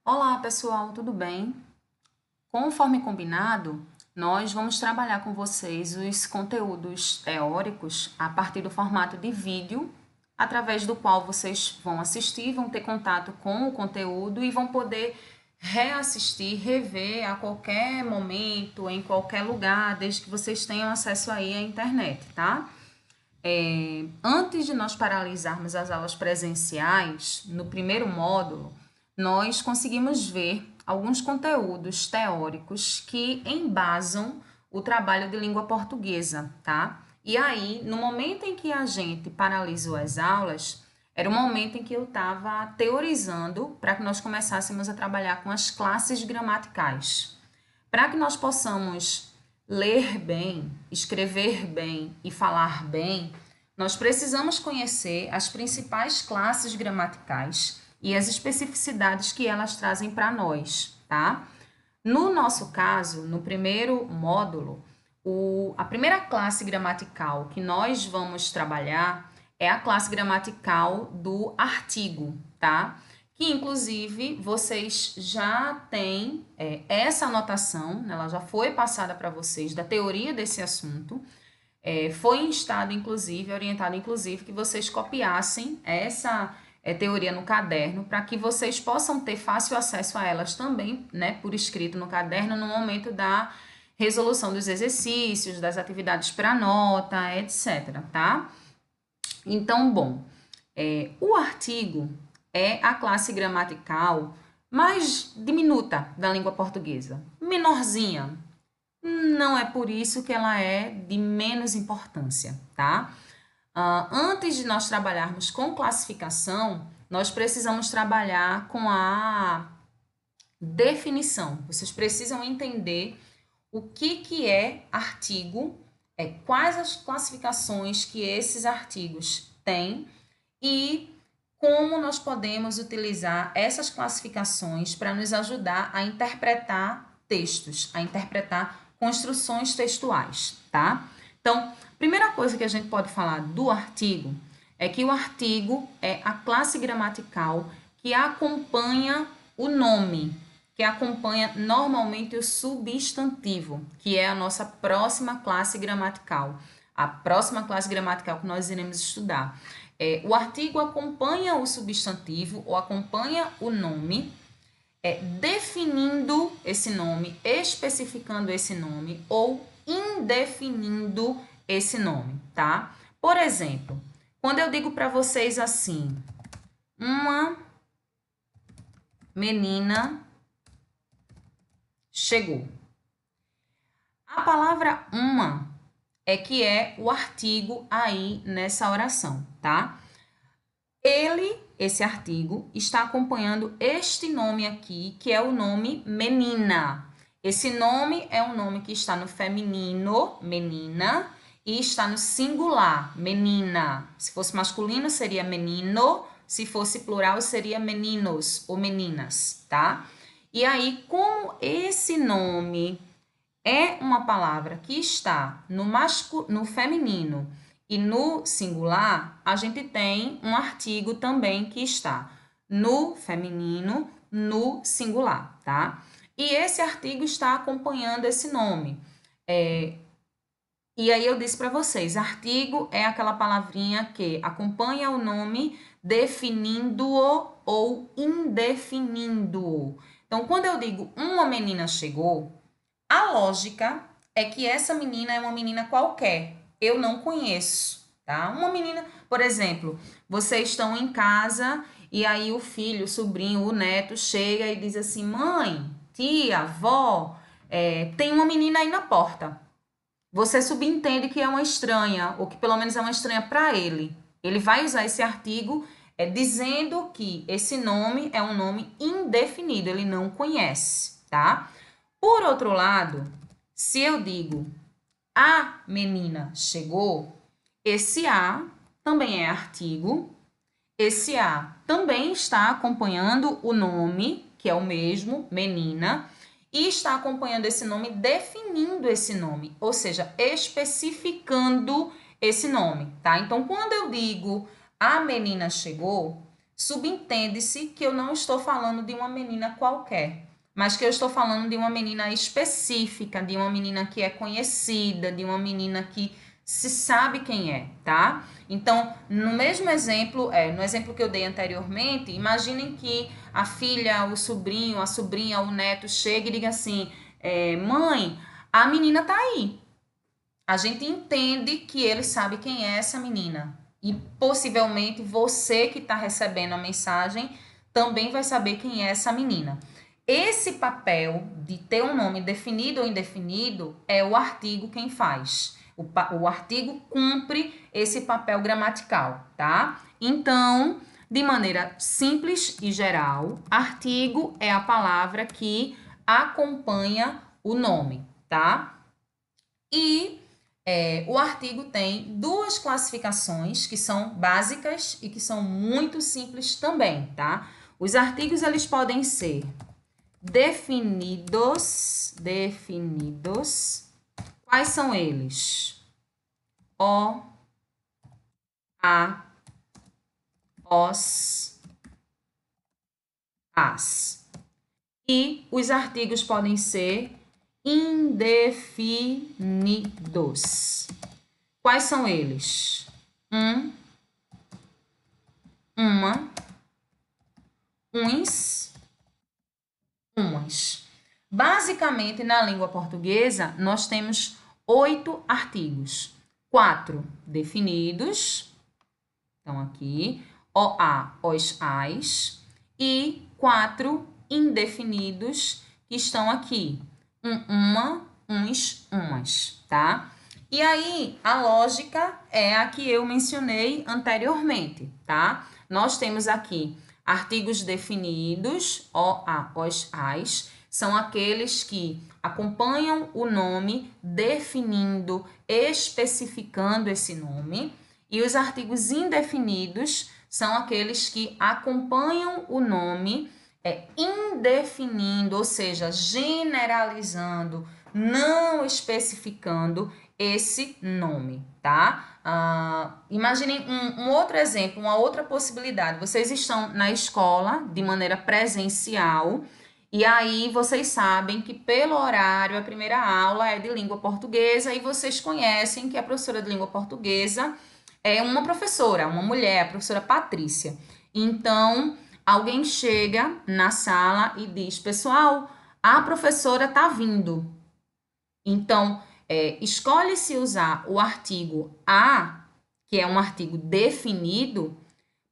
Olá, pessoal, tudo bem? Conforme combinado, nós vamos trabalhar com vocês os conteúdos teóricos a partir do formato de vídeo, através do qual vocês vão assistir, vão ter contato com o conteúdo e vão poder reassistir, rever a qualquer momento, em qualquer lugar, desde que vocês tenham acesso aí à internet, tá? Antes de nós paralisarmos as aulas presenciais, no primeiro módulo, nós conseguimos ver alguns conteúdos teóricos que embasam o trabalho de língua portuguesa, tá? E aí, no momento em que a gente paralisou as aulas, era o momento em que eu estava teorizando para que nós começássemos a trabalhar com as classes gramaticais. Para que nós possamos ler bem, escrever bem e falar bem, nós precisamos conhecer as principais classes gramaticais e as especificidades que elas trazem para nós, tá? No nosso caso, no primeiro módulo, a primeira classe gramatical que nós vamos trabalhar é a classe gramatical do artigo, tá? Que inclusive vocês já têm essa anotação, né? Ela já foi passada para vocês da teoria desse assunto. Foi instado, inclusive, orientado, inclusive, que vocês copiassem essa teoria no caderno para que vocês possam ter fácil acesso a elas também, né, por escrito no caderno, no momento da resolução dos exercícios, das atividades para nota, etc, tá? Então, bom, o artigo é a classe gramatical mais diminuta da língua portuguesa, menorzinha. Não é por isso que ela é de menos importância, tá? Antes de nós trabalharmos com classificação, nós precisamos trabalhar com a definição. Vocês precisam entender o que é artigo, quais as classificações que esses artigos têm e como nós podemos utilizar essas classificações para nos ajudar a interpretar textos, a interpretar construções textuais, tá? Então, primeira coisa que a gente pode falar do artigo é que o artigo é a classe gramatical que acompanha o nome, que acompanha normalmente o substantivo, que é a nossa próxima classe gramatical. A próxima classe gramatical que nós iremos estudar. O artigo acompanha o substantivo ou acompanha o nome, definindo esse nome, especificando esse nome ou indefinindo esse nome, tá? Por exemplo, quando eu digo para vocês assim, uma menina chegou. A palavra uma é que é o artigo aí nessa oração, tá? Esse artigo, está acompanhando este nome aqui, que é o nome menina. Esse nome é um nome que está no feminino, menina, e está no singular, menina. Se fosse masculino, seria menino. Se fosse plural, seria meninos ou meninas, tá? E aí, como esse nome é uma palavra que está no feminino e no singular, a gente tem um artigo também que está no feminino, no singular, tá? E esse artigo está acompanhando esse nome. E aí eu disse para vocês, artigo é aquela palavrinha que acompanha o nome definindo-o ou indefinindo-o. Então, quando eu digo uma menina chegou, a lógica é que essa menina é uma menina qualquer. Eu não conheço, tá? Uma menina, por exemplo, vocês estão em casa e aí o filho, o sobrinho, o neto chega e diz assim: mãe, tia, avó, tem uma menina aí na porta. Você subentende que é uma estranha, ou que pelo menos é uma estranha para ele. Ele vai usar esse artigo dizendo que esse nome é um nome indefinido, ele não conhece, tá? Por outro lado, se eu digo a menina chegou, esse a também é artigo. Esse a também está acompanhando o nome, que é o mesmo, menina, e está acompanhando esse nome, definindo esse nome, ou seja, especificando esse nome, tá? Então, quando eu digo a menina chegou, subentende-se que eu não estou falando de uma menina qualquer, mas que eu estou falando de uma menina específica, de uma menina que é conhecida, de uma menina que se sabe quem é, tá? Então, no mesmo exemplo, no exemplo que eu dei anteriormente, imaginem que a filha, o sobrinho, a sobrinha, o neto chega e diga assim, mãe, a menina tá aí. A gente entende que ele sabe quem é essa menina. E possivelmente você que está recebendo a mensagem também vai saber quem é essa menina. Esse papel de ter um nome definido ou indefinido é o artigo quem faz. O artigo cumpre esse papel gramatical, tá? Então, de maneira simples e geral, artigo é a palavra que acompanha o nome, tá? E o artigo tem duas classificações que são básicas e que são muito simples também, tá? Os artigos, eles podem ser definidos. Quais são eles? O, a, os, as. E os artigos podem ser indefinidos. Quais são eles? Uma, uns, umas. Basicamente, na língua portuguesa, nós temos 8 artigos. 4 definidos, então aqui, o, a, os, as, e 4 indefinidos, que estão aqui, uma, uns, umas, tá? E aí, a lógica é a que eu mencionei anteriormente, tá? Nós temos aqui artigos definidos, o, a, os, as, são aqueles que acompanham o nome, definindo, especificando esse nome. E os artigos indefinidos são aqueles que acompanham o nome, indefinindo, ou seja, generalizando, não especificando esse nome, tá? Imaginem um outro exemplo, uma outra possibilidade. Vocês estão na escola de maneira presencial e aí vocês sabem que pelo horário a primeira aula é de língua portuguesa e vocês conhecem que a professora de língua portuguesa é uma professora, uma mulher, a professora Patrícia. Então, alguém chega na sala e diz, pessoal, a professora tá vindo. Então, escolhe-se usar o artigo a, que é um artigo definido,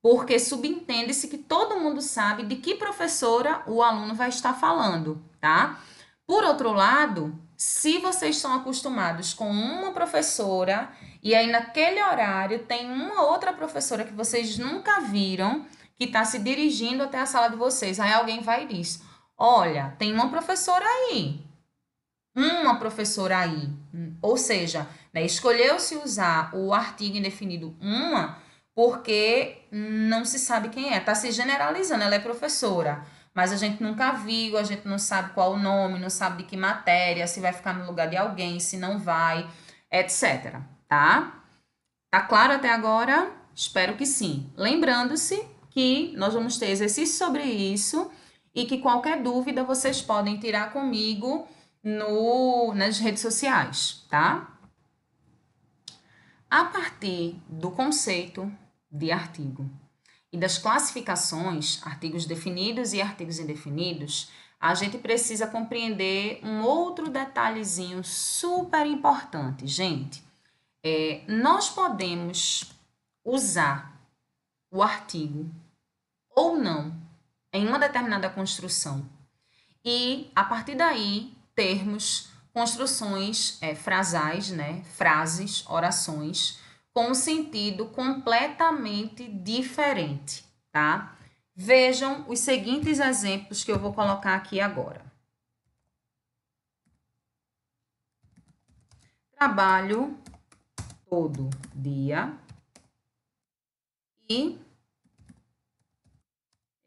porque subentende-se que todo mundo sabe de que professora o aluno vai estar falando, tá? Por outro lado, se vocês estão acostumados com uma professora e aí naquele horário tem uma outra professora que vocês nunca viram que está se dirigindo até a sala de vocês, aí alguém vai e diz, olha, tem uma professora aí. Ou seja, né, escolheu-se usar o artigo indefinido uma porque não se sabe quem é, está se generalizando, ela é professora, mas a gente nunca viu, a gente não sabe qual o nome, não sabe de que matéria, se vai ficar no lugar de alguém, se não vai, etc, tá? Tá claro até agora? Espero que sim. Lembrando-se que nós vamos ter exercício sobre isso e que qualquer dúvida vocês podem tirar comigo nas redes sociais, tá? A partir do conceito de artigo e das classificações, artigos definidos e artigos indefinidos, a gente precisa compreender um outro detalhezinho super importante, gente. Nós podemos usar o artigo ou não em uma determinada construção e, a partir daí, termos construções frasais, né? Frases, orações, com um sentido completamente diferente, tá? Vejam os seguintes exemplos que eu vou colocar aqui agora. Trabalho todo dia e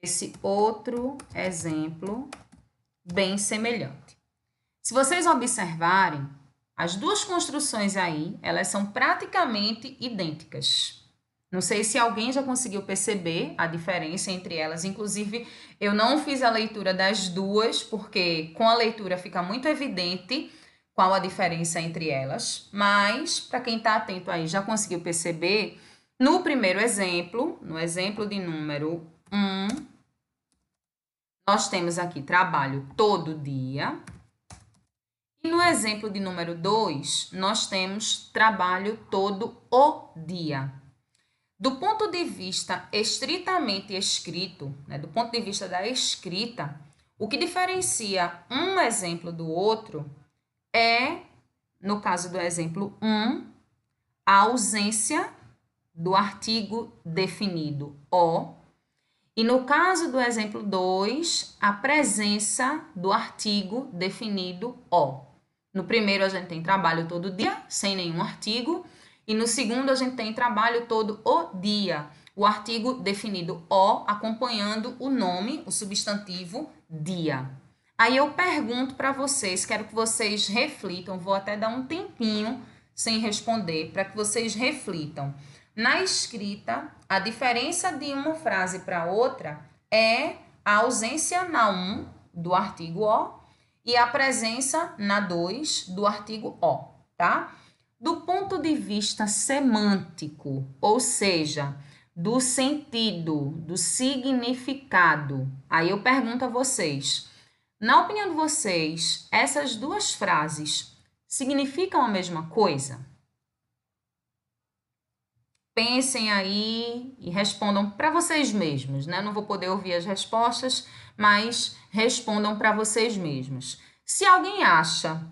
esse outro exemplo bem semelhante. Se vocês observarem, as duas construções aí, elas são praticamente idênticas. Não sei se alguém já conseguiu perceber a diferença entre elas. Inclusive, eu não fiz a leitura das duas, porque com a leitura fica muito evidente qual a diferença entre elas. Mas, para quem está atento aí, já conseguiu perceber, no primeiro exemplo, no exemplo de número 1, nós temos aqui trabalho todo dia. E no exemplo de número 2, nós temos trabalho todo o dia. Do ponto de vista estritamente escrito, né, do ponto de vista da escrita, o que diferencia um exemplo do outro é, no caso do exemplo 1, a ausência do artigo definido o, e no caso do exemplo 2, a presença do artigo definido o. No primeiro, a gente tem trabalho todo dia, sem nenhum artigo. E no segundo, a gente tem trabalho todo o dia. O artigo definido o, acompanhando o nome, o substantivo dia. Aí eu pergunto para vocês, quero que vocês reflitam, vou até dar um tempinho sem responder, para que vocês reflitam. Na escrita, a diferença de uma frase para outra é a ausência na 1 do artigo o e a presença na 2 do artigo o, tá? Do ponto de vista semântico, ou seja, do sentido, do significado, aí eu pergunto a vocês, na opinião de vocês, essas duas frases significam a mesma coisa? Pensem aí e respondam para vocês mesmos, né? Não vou poder ouvir as respostas, mas respondam para vocês mesmos. Se alguém acha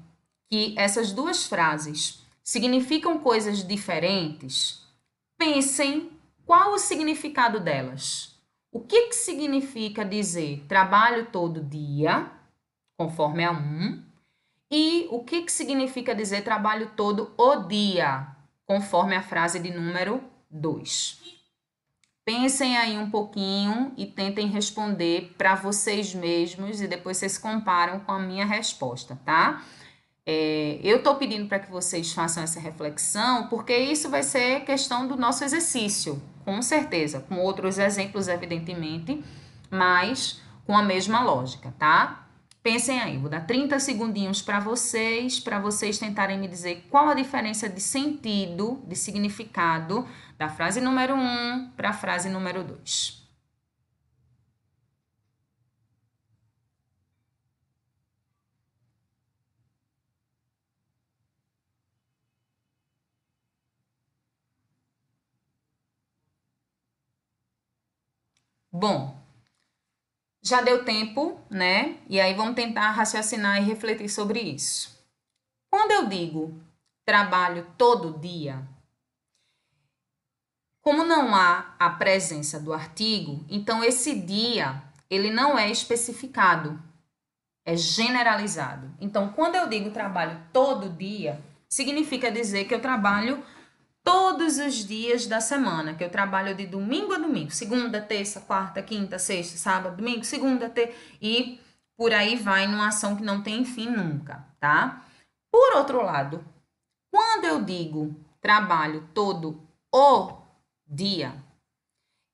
que essas duas frases significam coisas diferentes, pensem qual o significado delas. O que significa dizer trabalho todo dia, conforme a 1, e o que significa dizer trabalho todo o dia, conforme a frase de número 2. Pensem aí um pouquinho e tentem responder para vocês mesmos e depois vocês comparam com a minha resposta, tá? Eu estou pedindo para que vocês façam essa reflexão, porque isso vai ser questão do nosso exercício, com certeza, com outros exemplos, evidentemente, mas com a mesma lógica, tá? Pensem aí, vou dar 30 segundinhos para vocês tentarem me dizer qual a diferença de sentido, de significado da frase número 1 para a frase número 2. Bom, já deu tempo, né? E aí vamos tentar raciocinar e refletir sobre isso. Quando eu digo trabalho todo dia, como não há a presença do artigo, então esse dia ele não é especificado, é generalizado. Então, quando eu digo trabalho todo dia, significa dizer que eu trabalho todos os dias da semana, que eu trabalho de domingo a domingo, segunda, terça, quarta, quinta, sexta, sábado, domingo, segunda, terça, e por aí vai numa ação que não tem fim nunca, tá? Por outro lado, quando eu digo trabalho todo o dia,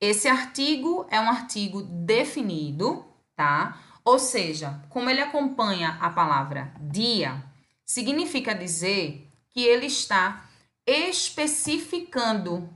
esse artigo é um artigo definido, tá? Ou seja, como ele acompanha a palavra dia, significa dizer que ele está especificando.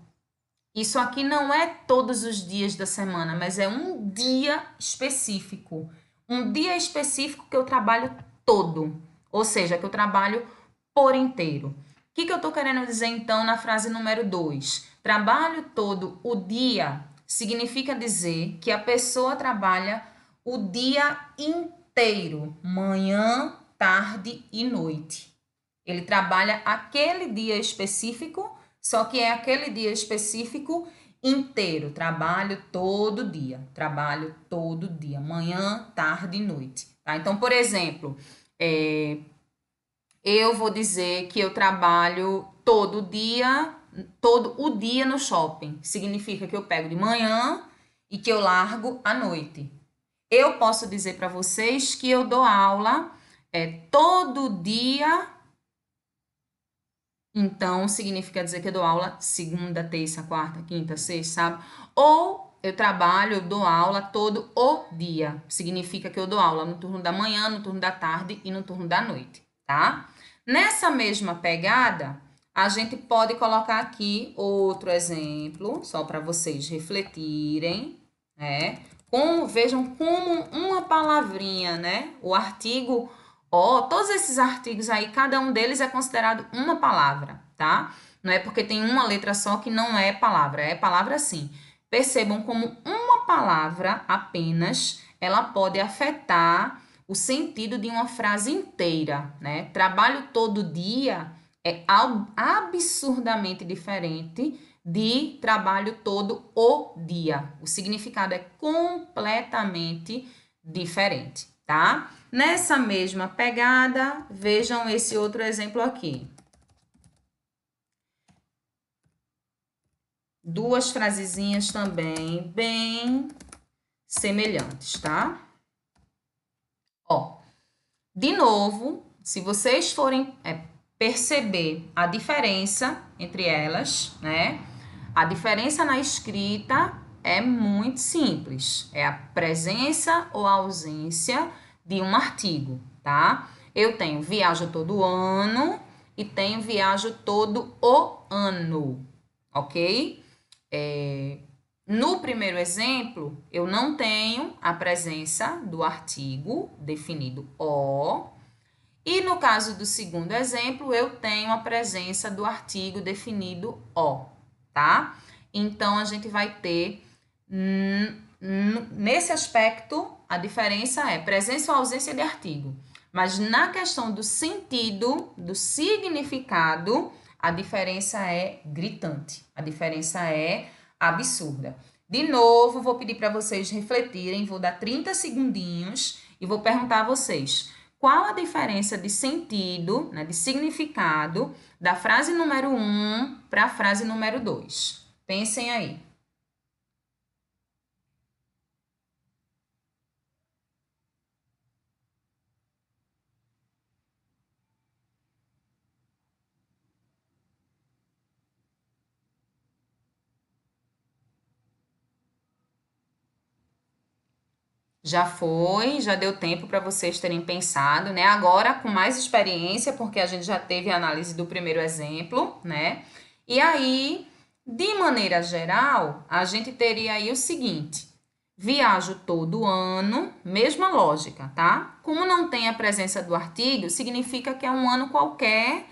Isso aqui não é todos os dias da semana, mas é um dia específico. Um dia específico que eu trabalho todo, ou seja, que eu trabalho por inteiro. O que eu estou querendo dizer então na frase número 2? Trabalho todo o dia significa dizer que a pessoa trabalha o dia inteiro, manhã, tarde e noite. Ele trabalha aquele dia específico, só que é aquele dia específico inteiro. Trabalho todo dia, manhã, tarde e noite. Tá? Então, por exemplo, eu vou dizer que eu trabalho todo o dia no shopping. Significa que eu pego de manhã e que eu largo à noite. Eu posso dizer para vocês que eu dou aula todo dia Então, significa dizer que eu dou aula segunda, terça, quarta, quinta, sexta, sábado. Ou eu trabalho, eu dou aula todo o dia. Significa que eu dou aula no turno da manhã, no turno da tarde e no turno da noite, tá? Nessa mesma pegada, a gente pode colocar aqui outro exemplo, só para vocês refletirem, né? Vejam como uma palavrinha, né? O artigo todos esses artigos aí, cada um deles é considerado uma palavra, tá? Não é porque tem uma letra só que não é palavra sim. Percebam como uma palavra apenas, ela pode afetar o sentido de uma frase inteira, né? Trabalho todo dia é absurdamente diferente de trabalho todo o dia. O significado é completamente diferente, tá? Nessa mesma pegada, vejam esse outro exemplo aqui. Duas frasezinhas também bem semelhantes, tá? Ó, de novo, se vocês forem perceber a diferença entre elas, né? A diferença na escrita é muito simples. É a presença ou a ausência de um artigo, tá? Eu tenho viajo todo ano e tenho viajo todo o ano, ok? No primeiro exemplo, eu não tenho a presença do artigo definido o, e no caso do segundo exemplo, eu tenho a presença do artigo definido o, tá? Então, a gente vai ter, nesse aspecto, a diferença é presença ou ausência de artigo. Mas na questão do sentido, do significado, a diferença é gritante. A diferença é absurda. De novo, vou pedir para vocês refletirem, vou dar 30 segundinhos e vou perguntar a vocês qual a diferença de sentido, né, de significado, da frase número 1 para a frase número 2. Pensem aí. Já foi, já deu tempo para vocês terem pensado, né? Agora com mais experiência, porque a gente já teve a análise do primeiro exemplo, né? E aí, de maneira geral, a gente teria aí o seguinte: viajo todo ano, mesma lógica, tá? Como não tem a presença do artigo, significa que é um ano qualquer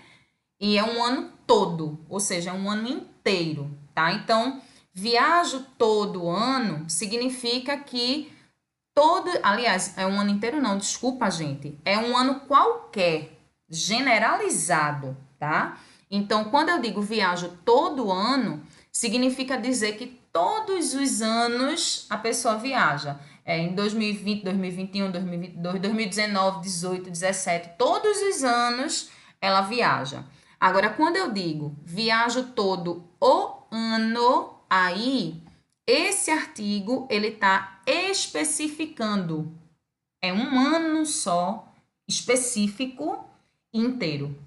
e é um ano todo, ou seja, é um ano inteiro, tá? Então, viajo todo ano significa que aliás, é um ano inteiro não, desculpa, gente. É um ano qualquer, generalizado, tá? Então, quando eu digo viajo todo ano, significa dizer que todos os anos a pessoa viaja. Em 2020, 2021, 2022, 2019, 18, 17, todos os anos ela viaja. Agora, quando eu digo viajo todo o ano, aí esse artigo, ele está especificando. É um ano só, específico, inteiro.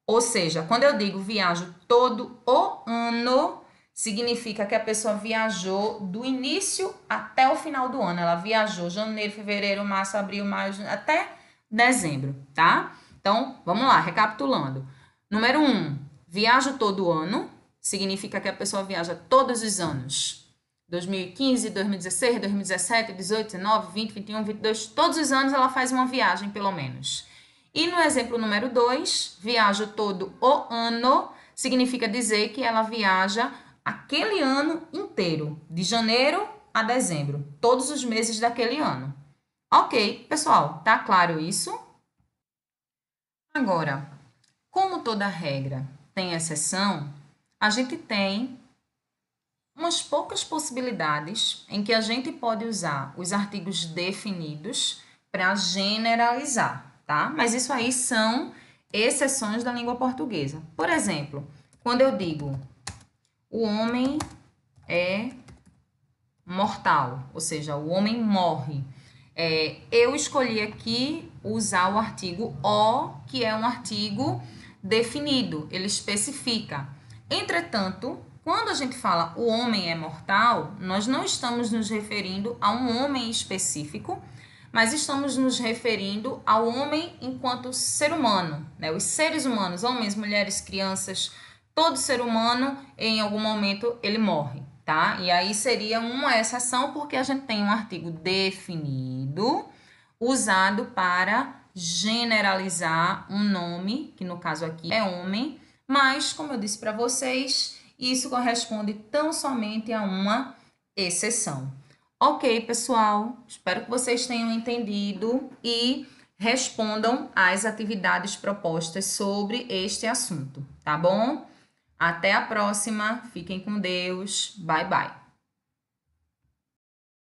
Ou seja, quando eu digo viajo todo o ano, significa que a pessoa viajou do início até o final do ano. Ela viajou janeiro, fevereiro, março, abril, maio, até dezembro, tá? Então, vamos lá, recapitulando. Número 1, viajo todo ano, significa que a pessoa viaja todos os anos. 2015, 2016, 2017, 18, 19, 20, 21, 22, todos os anos ela faz uma viagem, pelo menos. E no exemplo número 2, viajo todo o ano, significa dizer que ela viaja aquele ano inteiro, de janeiro a dezembro, todos os meses daquele ano. Ok, pessoal, tá claro isso? Agora, como toda regra tem exceção, a gente tem umas poucas possibilidades em que a gente pode usar os artigos definidos para generalizar, tá? Mas isso aí são exceções da língua portuguesa. Por exemplo, quando eu digo o homem é mortal, ou seja, o homem morre. Eu escolhi aqui usar o artigo o, que é um artigo definido, ele especifica. Entretanto, quando a gente fala o homem é mortal, nós não estamos nos referindo a um homem específico, mas estamos nos referindo ao homem enquanto ser humano, né? Os seres humanos, homens, mulheres, crianças, todo ser humano, em algum momento, ele morre, tá? E aí seria uma exceção, porque a gente tem um artigo definido, usado para generalizar um nome, que no caso aqui é homem, mas, como eu disse para vocês, isso corresponde tão somente a uma exceção. Ok, pessoal, espero que vocês tenham entendido e respondam às atividades propostas sobre este assunto, tá bom? Até a próxima, fiquem com Deus, bye bye.